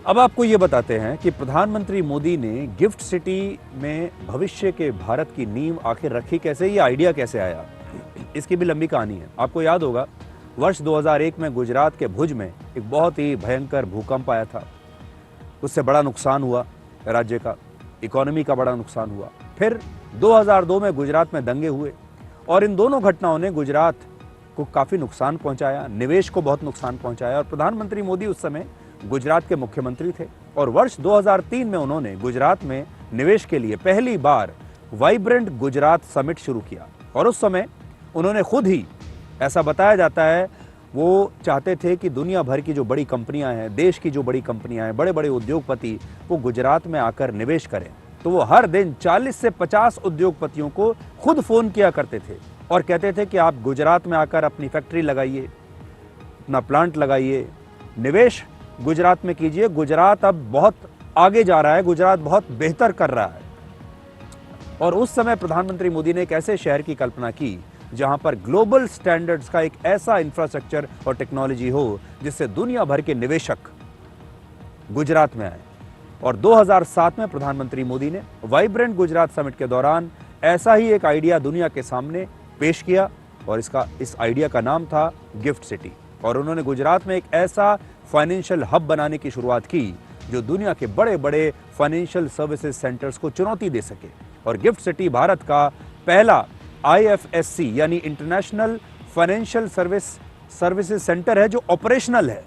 अब आपको ये बताते हैं कि प्रधानमंत्री मोदी ने गिफ्ट सिटी में भविष्य के भारत की नींव आखिर रखी कैसे, ये आइडिया कैसे आया, इसकी भी लंबी कहानी है। आपको याद होगा वर्ष 2001 में गुजरात के भुज में एक बहुत ही भयंकर भूकंप आया था। उससे बड़ा नुकसान हुआ, राज्य का इकोनॉमी का बड़ा नुकसान हुआ। फिर 2002 में गुजरात में दंगे हुए और इन दोनों घटनाओं ने गुजरात को काफी नुकसान पहुंचाया, निवेश को बहुत नुकसान पहुंचाया। और प्रधानमंत्री मोदी उस समय गुजरात के मुख्यमंत्री थे और वर्ष 2003 में उन्होंने गुजरात में निवेश के लिए पहली बार वाइब्रेंट गुजरात समिट शुरू किया। और उस समय उन्होंने खुद ही, ऐसा बताया जाता है, वो चाहते थे कि दुनिया भर की जो बड़ी कंपनियां हैं, देश की जो बड़ी कंपनियां हैं, बड़े बड़े उद्योगपति वो गुजरात में आकर निवेश करें। तो वो हर दिन 40 से 50 उद्योगपतियों को खुद फोन किया करते थे और कहते थे कि आप गुजरात में आकर अपनी फैक्ट्री लगाइए, अपना प्लांट लगाइए, निवेश गुजरात में कीजिए। गुजरात अब बहुत आगे जा रहा है, गुजरात बहुत बेहतर कर रहा है। और उस समय प्रधानमंत्री मोदी ने एक ऐसे शहर की कल्पना की जहां पर ग्लोबल स्टैंडर्ड्स का एक ऐसा इंफ्रास्ट्रक्चर और टेक्नोलॉजी हो जिससे दुनिया भर के निवेशक गुजरात में आए। और 2007 में प्रधानमंत्री मोदी ने वाइब्रेंट गुजरात समिट के दौरान ऐसा ही एक आइडिया दुनिया के सामने पेश किया और इस आइडिया का नाम था गिफ्ट सिटी। और उन्होंने गुजरात में एक ऐसा फाइनेंशियल हब बनाने की शुरुआत की जो दुनिया के बड़े बड़े फाइनेंशियल सर्विसेज सेंटर्स को चुनौती दे सके। और गिफ्ट सिटी भारत का पहला IFSC यानी इंटरनेशनल फाइनेंशियल सर्विसेज सेंटर है जो ऑपरेशनल है।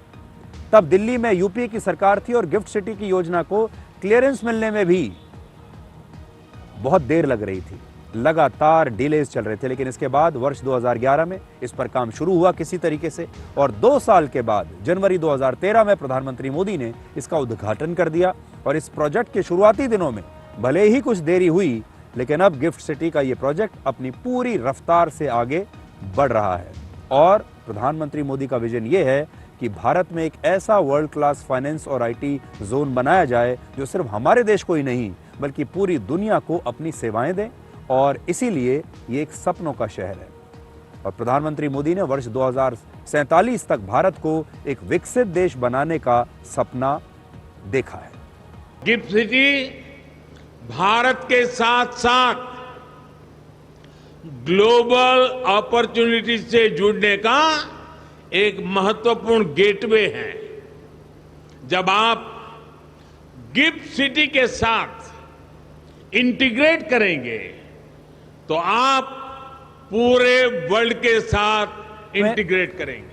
तब दिल्ली में यूपीए की सरकार थी और गिफ्ट सिटी की योजना को क्लियरेंस मिलने में भी बहुत देर लग रही थी, लगातार डिलेज चल रहे थे। लेकिन इसके बाद वर्ष 2011 में इस पर काम शुरू हुआ किसी तरीके से और 2 साल के बाद जनवरी 2013 में प्रधानमंत्री मोदी ने इसका उद्घाटन कर दिया। और इस प्रोजेक्ट के शुरुआती दिनों में भले ही कुछ देरी हुई, लेकिन अब गिफ्ट सिटी का ये प्रोजेक्ट अपनी पूरी रफ्तार से आगे बढ़ रहा है। और प्रधानमंत्री मोदी का विजन ये है कि भारत में एक ऐसा वर्ल्ड क्लास फाइनेंस और IT जोन बनाया जाए जो सिर्फ हमारे देश को ही नहीं बल्कि पूरी दुनिया को अपनी सेवाएं दे। और इसीलिए ये एक सपनों का शहर है। और प्रधानमंत्री मोदी ने वर्ष 2047 तक भारत को एक विकसित देश बनाने का सपना देखा है। गिफ्ट सिटी भारत के साथ साथ ग्लोबल अपॉर्चुनिटी से जुड़ने का एक महत्वपूर्ण गेटवे है। जब आप गिफ्ट सिटी के साथ इंटीग्रेट करेंगे तो आप पूरे वर्ल्ड के साथ इंटीग्रेट करेंगे।